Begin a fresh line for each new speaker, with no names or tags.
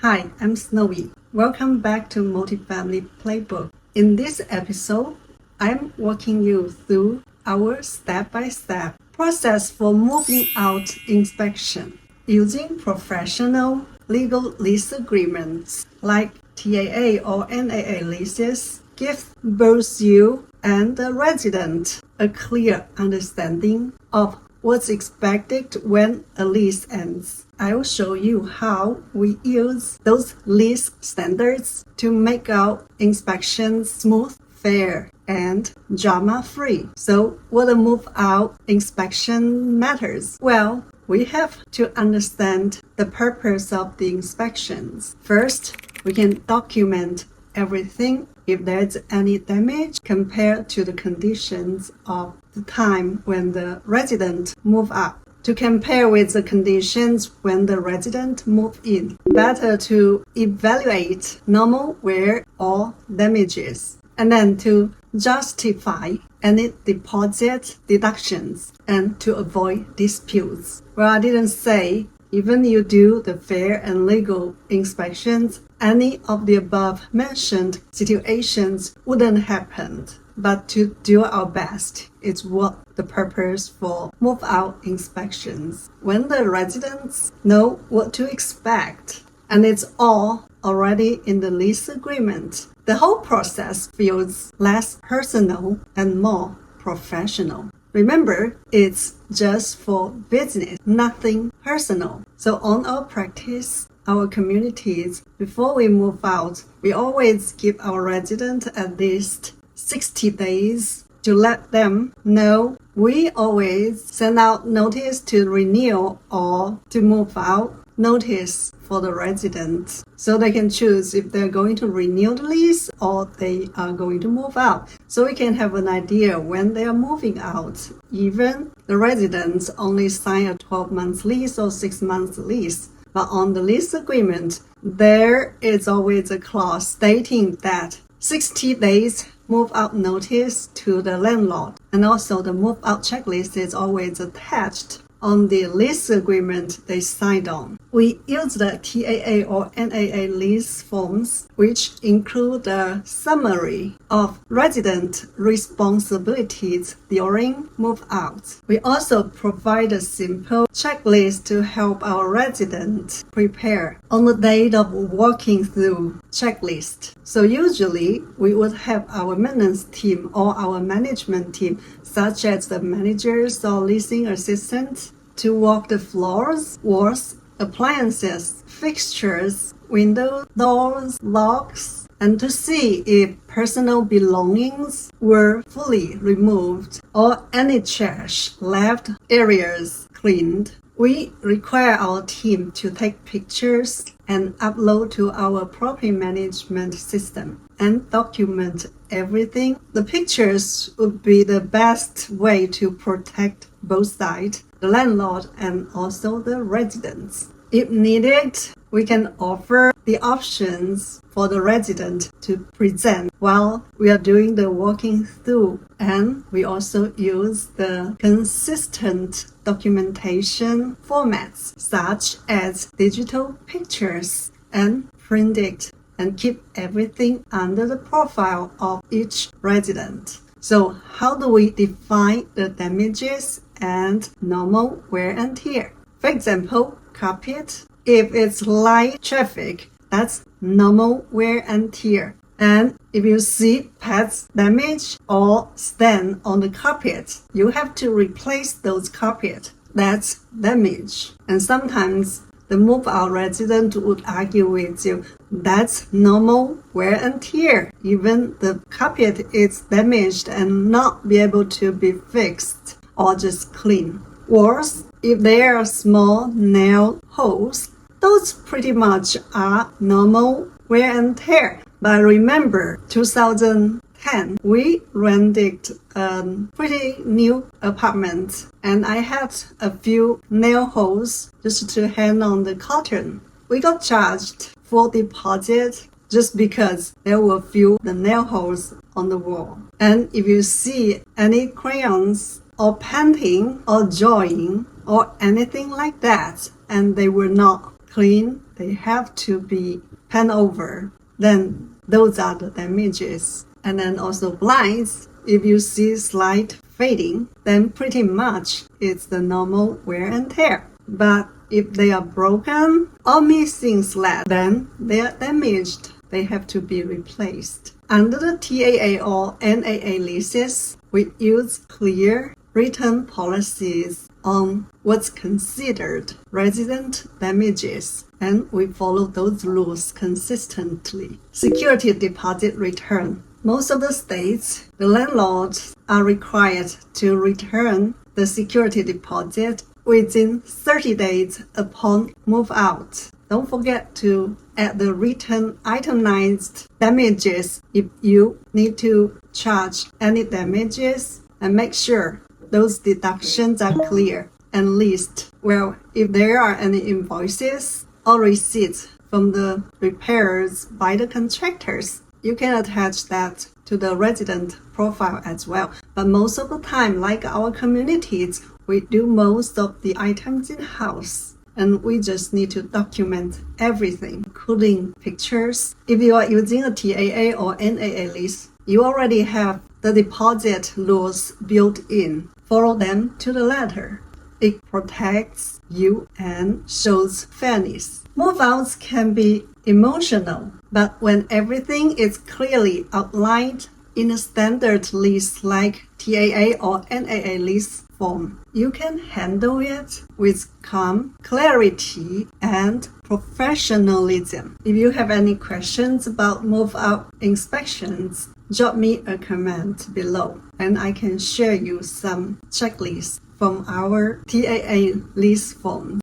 Hi, I'm Snowy. Welcome back to Multifamily Playbook. In this episode, I'm walking you through our step-by-step process for moving out inspection using professional legal lease agreements like TAA or NAA leases. Give both you and the resident a clear understanding of what's expected when a lease ends. I will show you how we use those lease standards to make our inspections smooth, fair, and drama-free. So what a move-out inspection matters? Well, we have to understand the purpose of the inspections. First, we can document everything if there's any damage compared to the conditions of the time when the resident moved out. To compare with the conditions when the resident moved in. Better to evaluate normal wear or damages. And then to justify any deposit deductions and to avoid disputes. Well, I didn't say even you do the fair and legal inspections, any of the above mentioned situations wouldn't happen. But to do our best is what the purpose for move-out inspections. When the residents know what to expect, and it's all already in the lease agreement, the whole process feels less personal and more professional. Remember, it's just for business, nothing personal. So on our practice, our communities, before we move out, we always give our residents at least 60 days to let them know. We always send out notice to renew or to move out notice for the residents so they can choose if they're going to renew the lease or they are going to move out. So we can have an idea when they are moving out. Even the residents only sign a 12-month lease or 6-month lease. But on the lease agreement, there is always a clause stating that 60 days move-out notice to the landlord. And also the move-out checklist is always attached on the lease agreement they signed on. We use the TAA or NAA lease forms, which include a summary of resident responsibilities during move-out. We also provide a simple checklist to help our residents prepare on the date of walking through checklist. So usually we would have our maintenance team or our management team, such as the managers or leasing assistants, to walk the floors, walls, appliances, fixtures, windows, doors, locks, and to see if personal belongings were fully removed or any trash left areas cleaned. We require our team to take pictures and upload to our property management system and document everything. The pictures would be the best way to protect both sides, the landlord and also the residents. If needed, we can offer the options for the resident to present while we are doing the walking through. And we also use the consistent documentation formats such as digital pictures and printed and keep everything under the profile of each resident. So how do we define the damages and normal wear and tear? For example, carpet, if it's light traffic, that's normal wear and tear. And if you see pets damage or stand on the carpet, you have to replace those carpet. That's damage. And sometimes the move-out resident would argue with you, that's normal wear and tear. Even the carpet is damaged and not be able to be fixed or just clean. Worse, if there are small nail holes, those pretty much are normal wear and tear. But remember, 2010, we rented a pretty new apartment and I had a few nail holes just to hang on the curtain. We got charged for deposit just because there were few the nail holes on the wall. And if you see any crayons or painting or drawing or anything like that, and they were not clean, they have to be painted over. Then those are the damages. And then also blinds, if you see slight fading, then pretty much it's the normal wear and tear. But if they are broken or missing slats, then they are damaged. They have to be replaced. Under the TAA or NAA leases, we use clear written policies on what's considered resident damages, and we follow those rules consistently. Security deposit return. Most of the states, the landlords are required to return the security deposit within 30 days upon move out. Don't forget to add the written itemized damages if you need to charge any damages, and make sure those deductions are clear and list. Well, if there are any invoices or receipts from the repairs by the contractors, you can attach that to the resident profile as well. But most of the time, like our communities, we do most of the items in-house, and we just need to document everything, including pictures. If you are using a TAA or NAA lease, you already have the deposit rules built in. Follow them to the letter. It protects you and shows fairness. Move-outs can be emotional, but when everything is clearly outlined in a standard lease like TAA or NAA lease form, you can handle it with calm, clarity, and professionalism. If you have any questions about move-out inspections, drop me a comment below, and I can share you some checklists from our TAA lease form.